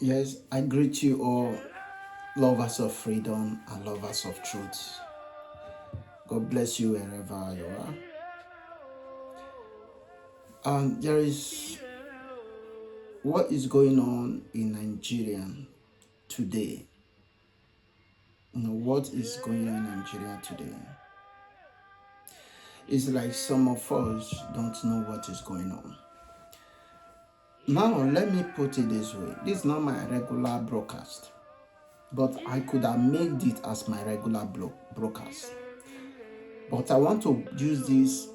Yes, I greet you all, lovers of freedom and lovers of truth. God bless you wherever you are. There is what is going on in Nigeria today. What is going on in Nigeria today? It's like some of us don't know what is going on. Now, let me put it this way. This is not my regular broadcast, but I could have made it as my regular broadcast. But I want to use this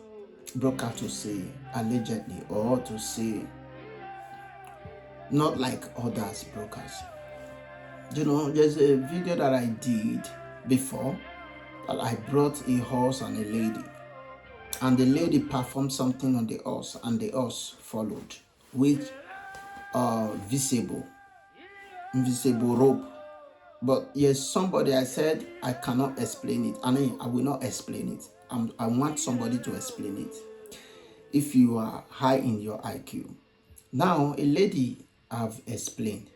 broadcast to say allegedly, or to say not like others broadcasts. There's a video that I did before that I brought a horse and a lady, and the lady performed something on the horse and the horse followed with invisible rope. But yes, somebody, I said I cannot explain it. I will not explain it. I want somebody to explain it if you are high in your IQ. Now, a lady have explained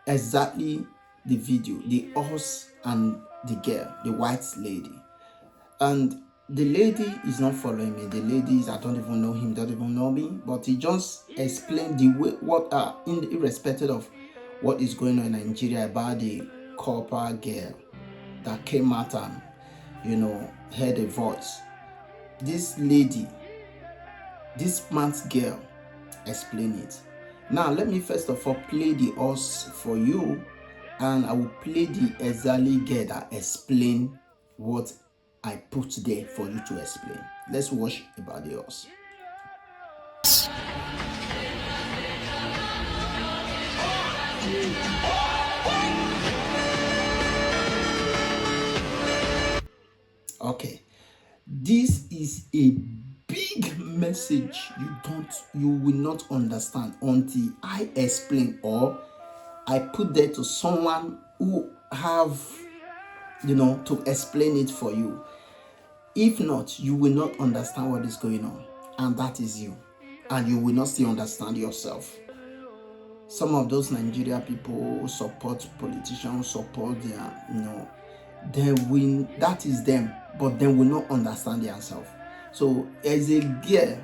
exactly the video, the horse and the girl, the white lady. And the lady is not following me. The lady is, I don't even know him, don't even know me, but he just explained the way, irrespective of what is going on in Nigeria, about the copper girl that came out and, heard a voice. This lady, this man's girl, explain it. Now, let me first of all play the horse for you, and I will play the exactly girl that explain what I put there for you to explain. Let's watch about the horse. Okay, this is a big message you will not understand until I explain, or I put there to someone who have to explain it for you. If not, you will not understand what is going on, and that is you, and you will not still understand yourself. Some of those Nigeria people who support politicians, support their, they win. That is them, but they will not understand themselves. So, as a girl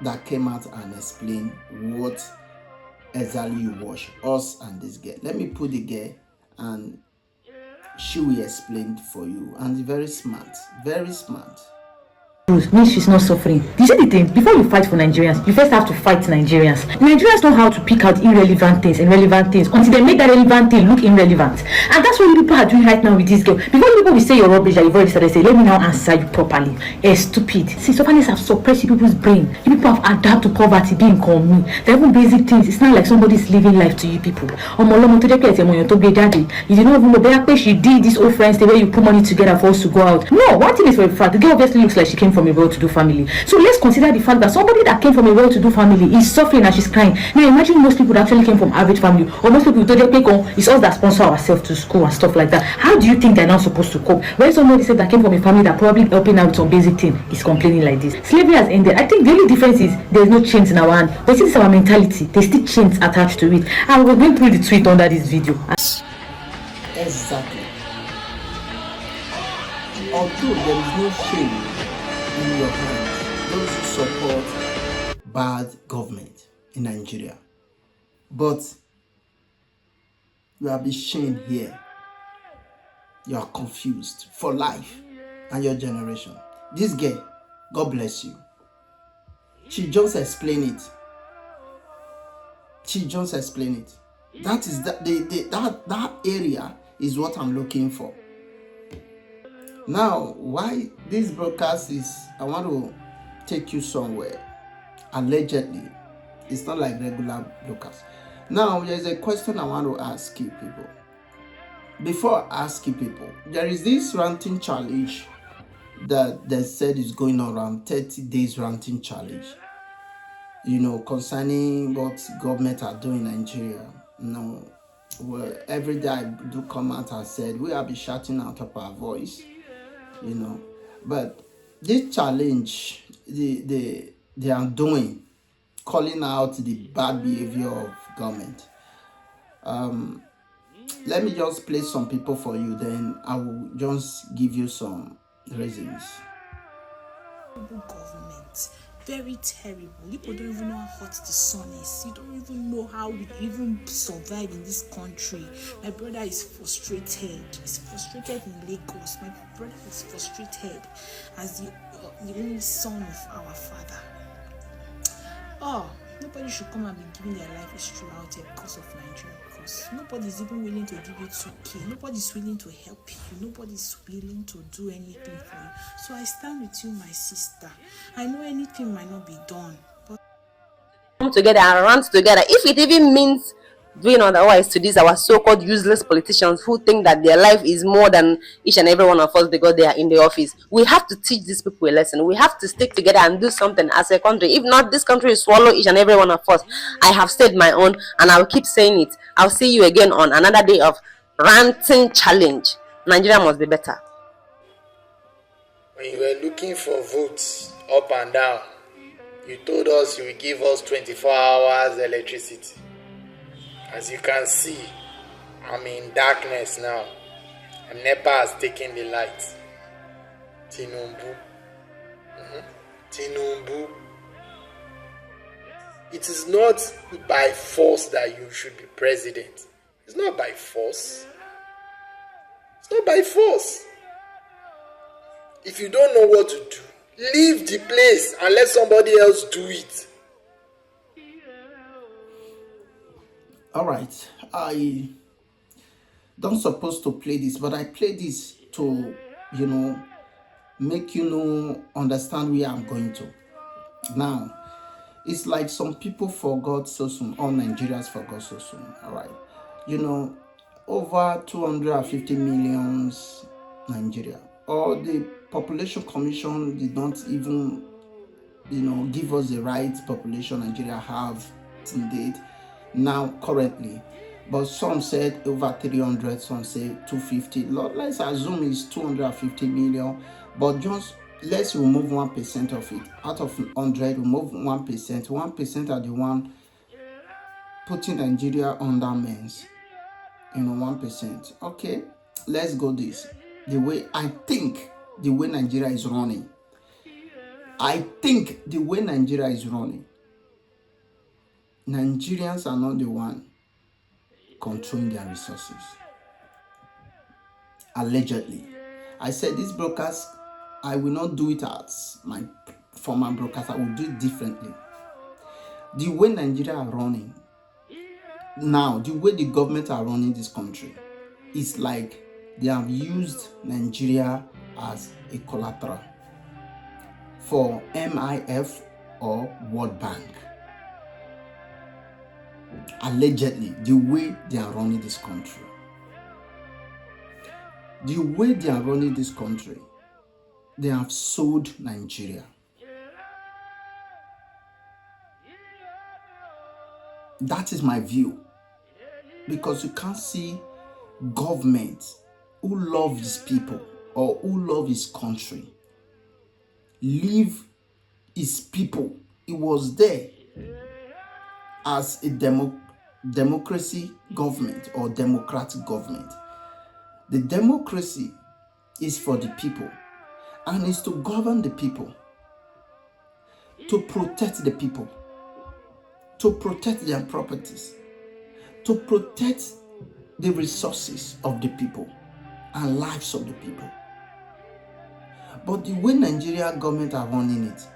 that came out and explained what exactly you watch, us and this girl. Let me put the girl, and she will explain for you. And very smart, very smart. Means she's not suffering. You see the thing, before you fight for Nigerians, you first have to fight Nigerians. Nigerians know how to pick out irrelevant things and relevant things until they make that relevant thing look irrelevant. And that's what you people are doing right now with this girl. Before people will say you're rubbish, that you've already started saying, let me now answer you properly. Stupid. See, suffering have suppressed people's brain. You people have adapted to poverty, being common. They're even basic things. It's not like somebody's living life to you people. You did not even know she did this old friends the way you put money together for us to go out. No, one thing is for a fact, the girl obviously looks like she came from a well-to-do family. So let's consider the fact that somebody that came from a well-to-do family is suffering and she's crying. Now imagine most people that actually came from average family, or most people who it's us that sponsor ourselves to school and stuff like that. How do you think they're not supposed to cope? When somebody said that came from a family that probably helping out with some basic thing is complaining like this. Slavery has ended. I think the only difference is there's no chains in our hand, but since our mentality, there's still chains attached to it. And we're going through the tweet under this video. Exactly. Although there is no shame in your hands, those who support bad government in Nigeria, but you have been shamed here. You are confused for life and your generation. This girl, God bless you. She just explained it. That is that area is what I'm looking for. Now, why this broadcast is, I want to take you somewhere. Allegedly, it's not like regular broadcast. Now, there's a question I want to ask you people. Before I ask you people, there is this ranting challenge that they said is going on, around 30 days ranting challenge. Concerning what government are doing in Nigeria. Well, every day I do come out and said we have been shouting out of our voice. But this challenge they are doing, calling out the bad behavior of government. Let me just play some people for you, then I will just give you some reasons. Government, very terrible. People don't even know how hot the sun is. You don't even know how we even survive in this country. My brother is frustrated. He's frustrated in Lagos. My brother is frustrated as the only son of our father. Oh, nobody should come and be giving their life history out here because of Nigeria. Because nobody's even willing to give you 2K. Nobody's willing to help you. Nobody's willing to do anything for you. So I stand with you, my sister. I know anything might not be done, but come together and rant together. If it even means doing otherwise to these our so-called useless politicians who think that their life is more than each and every one of us because they are in the office, we have to teach these people a lesson. We have to stick together and do something as a country. If not, this country will swallow each and every one of us. I have said my own and I'll keep saying it. I'll see you again on another day of ranting challenge. Nigeria must be better. When you were looking for votes up and down, you told us you will give us 24 hours electricity. As you can see, I'm in darkness now, and NEPA has taken the light. Tinubu. Tinubu. It is not by force that you should be president. It's not by force. It's not by force. If you don't know what to do, leave the place and let somebody else do it. All right, I don't supposed to play this, but I play this to, make understand where I'm going to. Now, it's like some people forgot so soon, all Nigerians forgot so soon. All right, over 250 millions Nigeria, or the population commission did not even, give us the right population Nigeria have to date now currently. But some said over 300, some say 250. Let's assume it's 250 million, but just let's remove 1% of it. Out of 100, remove 1%. 1% are the one putting Nigeria under means. 1%. Okay, let's go this. The way I think the way Nigeria is running. Nigerians are not the one controlling their resources. Allegedly. I said this broadcast, I will not do it as my former broadcast. I will do it differently. The way Nigeria are running now, the way the government are running this country, is like they have used Nigeria as a collateral for MIF or World Bank. Allegedly, the way they are running this country. The way they are running this country, they have sold Nigeria. That is my view. Because you can't see government who love his people or who love his country leave his people. It was there as a democracy government or democratic government. The democracy is for the people and is to govern the people, to protect the people, to protect their properties, to protect the resources of the people and lives of the people. But the way Nigeria government are running it,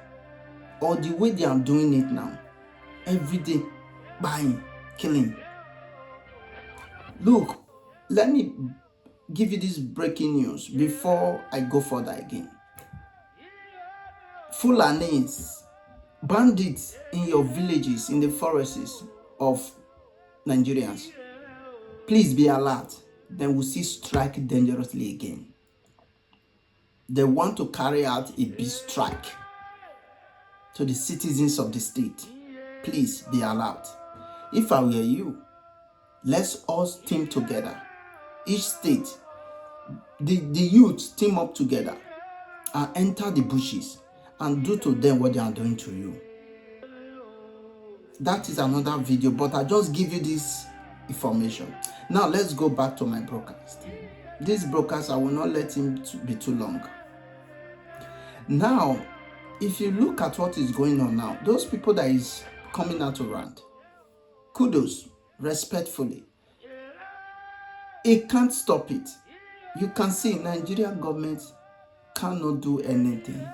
or the way they are doing it now, every day, buying, killing. Look, let me give you this breaking news before I go further again. Fulanis, bandits in your villages, in the forests of Nigerians, please be alert. Then we'll see strike dangerously again. They want to carry out a big strike to the citizens of the state. Please be alert. If I were you, let's all team together. Each state, the youth team up together and enter the bushes and do to them what they are doing to you. That is another video, but I just give you this information. Now let's go back to my broadcast. This broadcast, I will not let him be too long. Now, if you look at what is going on now, those people that is coming out to rant, kudos, respectfully. It can't stop it. You can see Nigerian government cannot do anything.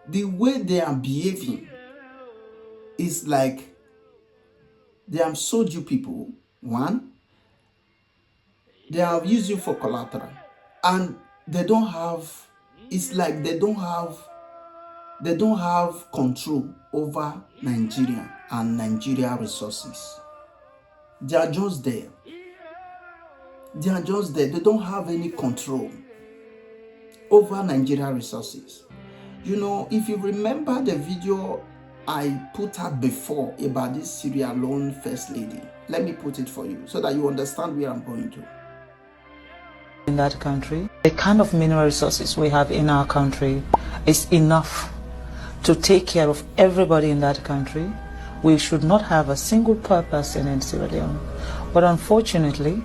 The way they are behaving is like they have sold you people. One, they have used you for collateral, and they don't have. It's like they don't have control over Nigeria and Nigeria resources. They are just there. They are just there. They don't have any control over Nigeria resources. You know, if you remember the video I put out before about this Sierra Leone first lady, let me put it for you so that you understand where I'm going to. In that country, the kind of mineral resources we have in our country is enough to take care of everybody in that country. We should not have a single poor person in Sierra Leone. But unfortunately,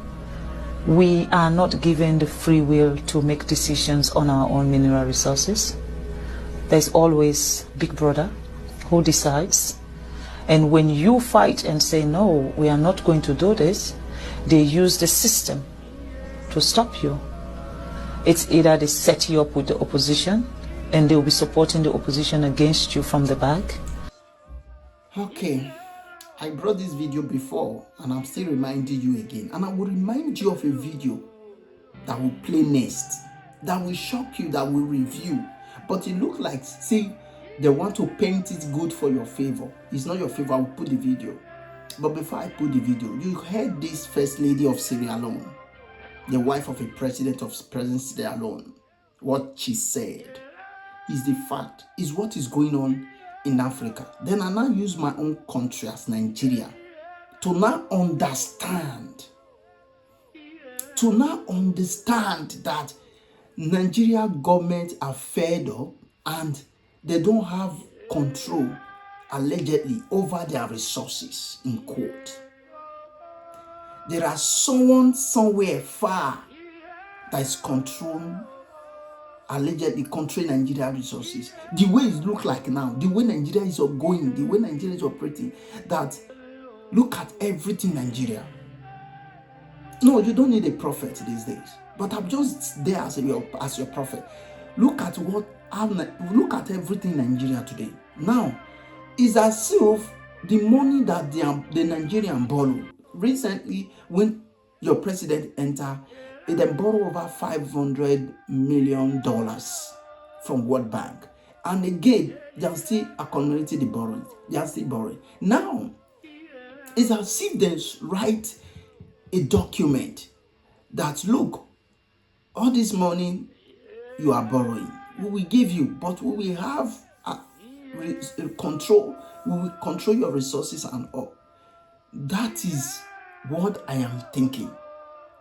we are not given the free will to make decisions on our own mineral resources. There's always Big Brother who decides. And when you fight and say, no, we are not going to do this, they use the system to stop you. It's either they set you up with the opposition and they'll be supporting the opposition against you from the back. Okay, I brought this video before and I'm still reminding you again. And I will remind you of a video that will play next, that will shock you, that will review. But it looks like, see, they want to paint it good for your favor. It's not your favor. I will put the video. But before I put the video, you heard this first lady of Sierra Leone, the wife of a president of Sierra Leone. What she said is the fact, is what is going on in Africa. Then I now use my own country as Nigeria to now understand that Nigeria government are fed up and they don't have control, allegedly, over their resources in court. There are someone somewhere far that is allegedly controlling Nigeria resources. The way it looks like now, the way Nigeria is going, the way Nigeria is operating, that look at everything Nigeria. No, you don't need a prophet these days. But I'm just there as your prophet. Look at everything in Nigeria today. Now, it's as if the money that the Nigerian borrow recently, when your president entered, they borrow over $500 million from World Bank. And again, they are still accumulating the borrowing. They are still borrowing. Now, it's as if they write a document that, look, all this money you are borrowing, we will give you, but we will have control. We will control your resources and all. That is what I am thinking.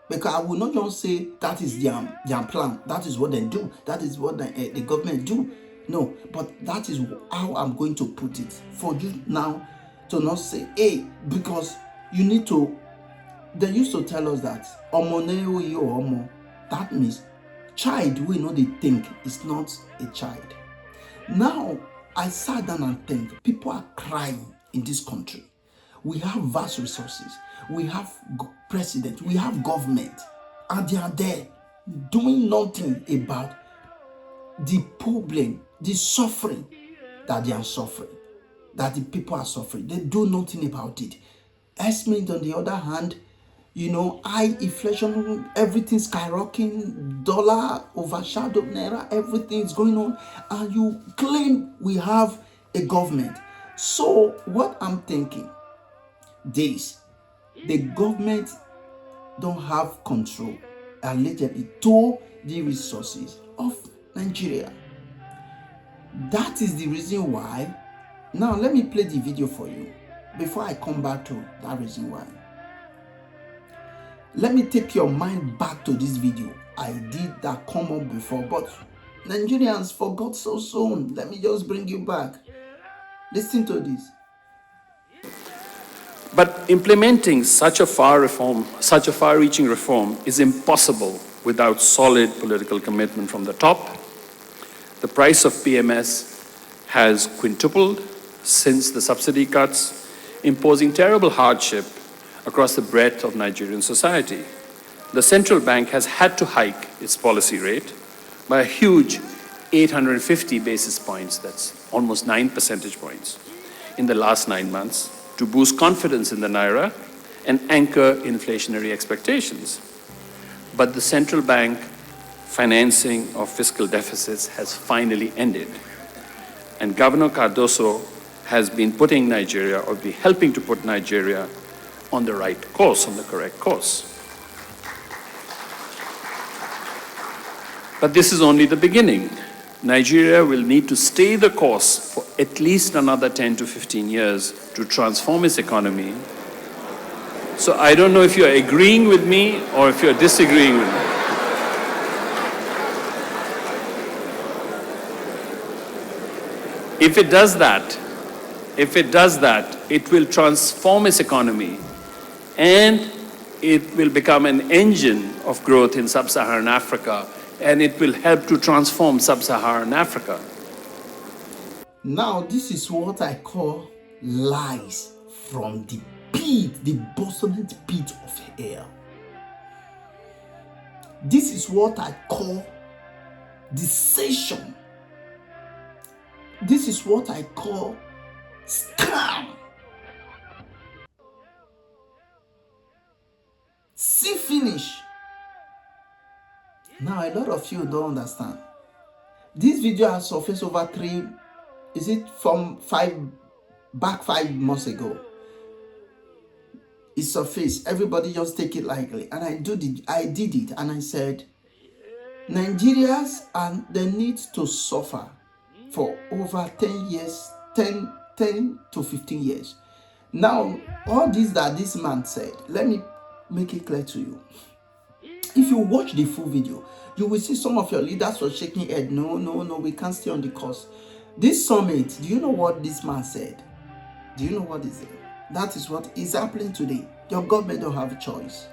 Because I will not just say that is their plan. That is what they do. That is what the government do. No, but that is how I'm going to put it. For you now to not say, hey, because you need to. They used to tell us that that means child we know they think is not a child. Now I sat down and think people are crying in this country. We have vast resources. We have president. We have government, and they are there doing nothing about the problem, the suffering that they are suffering, that the people are suffering. They do nothing about it. Esmond, on the other hand, high inflation, everything skyrocketing, dollar overshadowed naira, everything is going on, and you claim we have a government. So what I'm thinking, the government don't have control, allegedly, to the resources of Nigeria. That is the reason why. Now let me play the video for you before I come back to that reason why. Let me take your mind back to this video I did that come up before, but Nigerians forgot so soon. Let me just bring you back. Listen to this. But implementing such a far-reaching reform is impossible without solid political commitment from the top. The price of PMS has quintupled since the subsidy cuts, imposing terrible hardship across the breadth of Nigerian society. The central bank has had to hike its policy rate by a huge 850 basis points, that's almost 9 percentage points, in the last 9 months to boost confidence in the naira and anchor inflationary expectations. But the central bank financing of fiscal deficits has finally ended. And Governor Cardoso has been putting Nigeria, or be helping to put Nigeria on the right course, on the correct course. But this is only the beginning. Nigeria will need to stay the course for at least another 10 to 15 years to transform its economy. So I don't know if you're agreeing with me or if you're disagreeing with me. If it does that, it will transform its economy and it will become an engine of growth in sub-Saharan Africa, and it will help to transform sub-Saharan Africa. Now, this is what I call lies from the pit, the bottomless pit of hell. This is what I call deception. This is what I call scam. See finish. Now, a lot of you don't understand. This video has surfaced over 5 months ago. It surfaced. Everybody just take it lightly. And I did it. And I said, Nigerians, and they need to suffer for over 10 years, 10 to 15 years. Now, all this that this man said, let me make it clear to you. If you watch the full video, you will see some of your leaders were shaking head. No, we can't stay on the course. This summit, do you know what this man said? Do you know what he said? That is what is happening today. Your government don't have a choice.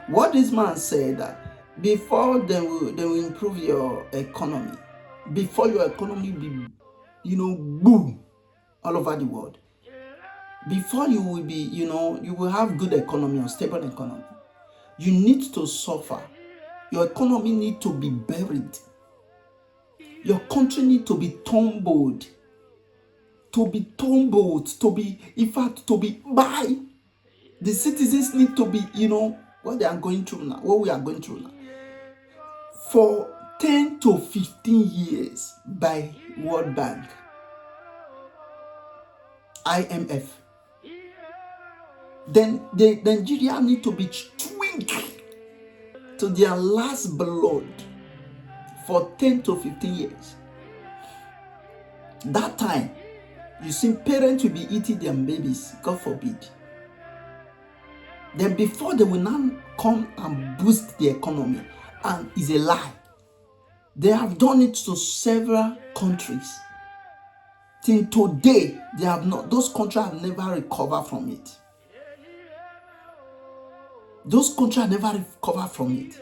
What this man said, that before they will improve your economy, before your economy be, boom, all over the world, before you will be, you will have good economy or stable economy, you need to suffer. Your economy need to be buried. Your country need to be tumbled. To be by. The citizens need to be, what they are going through now, what we are going through now. For 10 to 15 years by World Bank, IMF. Then the Nigeria need to be tweaked to their last blood for 10 to 15 years. That time, you see, parents will be eating their babies, God forbid. Then before they will now come and boost the economy, and it's a lie. They have done it to several countries. Till today, those countries have never recovered from it. Those countries have never recovered from it.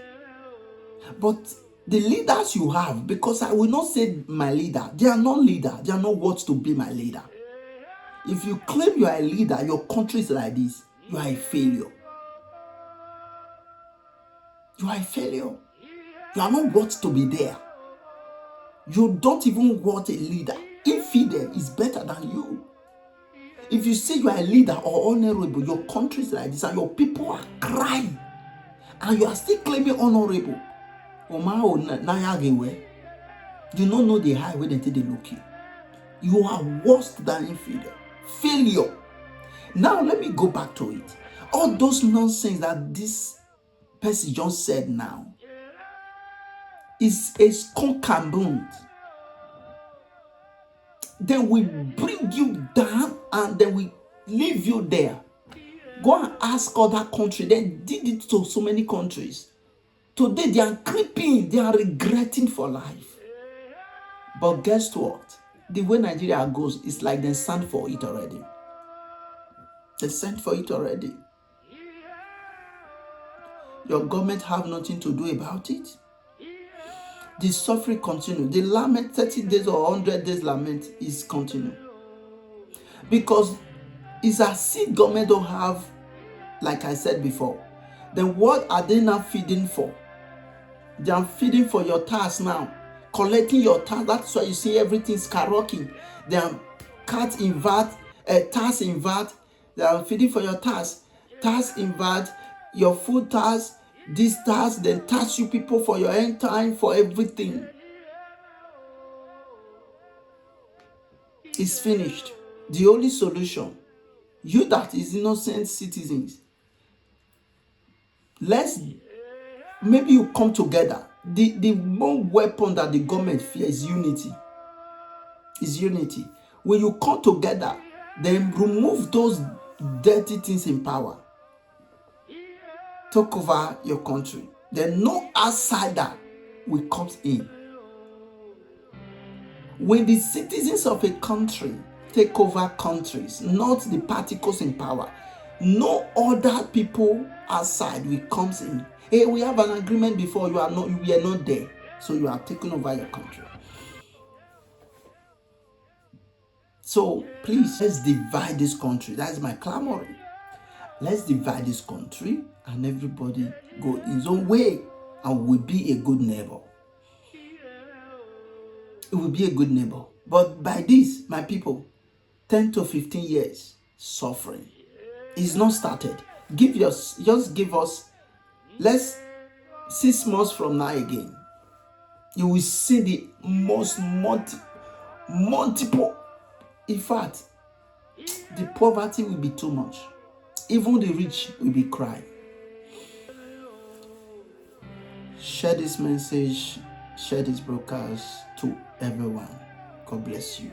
But the leaders you have, because I will not say my leader, they are not leader, they are not worth to be my leader. If you claim you are a leader, your country is like this, you are a failure. You are a failure. You are not worth to be there. You don't even want a leader. Infidel is better than you. If you say you are a leader or honorable, your country is like this and your people are crying, and you are still claiming honorable. You don't know the high way until they look you. You are worse than infidel. Failure. Now let me go back to it. All those nonsense that this person just said now is a skunk and bones. They will bring you down and they will leave you there. Go and ask other countries. They did it to so many countries. Today they are creeping, they are regretting for life. But guess what? The way Nigeria goes is like they stand for it already. They sent for it already. Your government have nothing to do about it. The suffering continue. The lament, 30 days or 100 days lament is continue. Because it's as if government don't have, like I said before, then what are they now feeding for? They are feeding for your tax now, collecting your tax. That's why you see everything skyrocketing. They are cut in VAT, tax in VAT. They are feeding for your tax in VAT, your food tax, this tax, then tax you people for your end time, for everything. It's finished. The only solution, you that is innocent citizens, maybe you come together. The one weapon that the government fears is unity. Is unity. When you come together, then remove those dirty things in power. Take over your country. Then no outsider will come in. When the citizens of a country take over countries, not the particles in power, no other people outside will come in. Hey, we have an agreement before, we are not there, so you are taking over your country. So please, let's divide this country. That's my clamoring. Let's divide this country and everybody go in his own way and will be a good neighbor. It will be a good neighbor. But by this, my people, 10 to 15 years suffering is not started. Just give us, let's 6 months from now again. You will see the most multiple. In fact, the poverty will be too much. Even the rich will be crying. Share this message, share this broadcast to everyone. God bless you.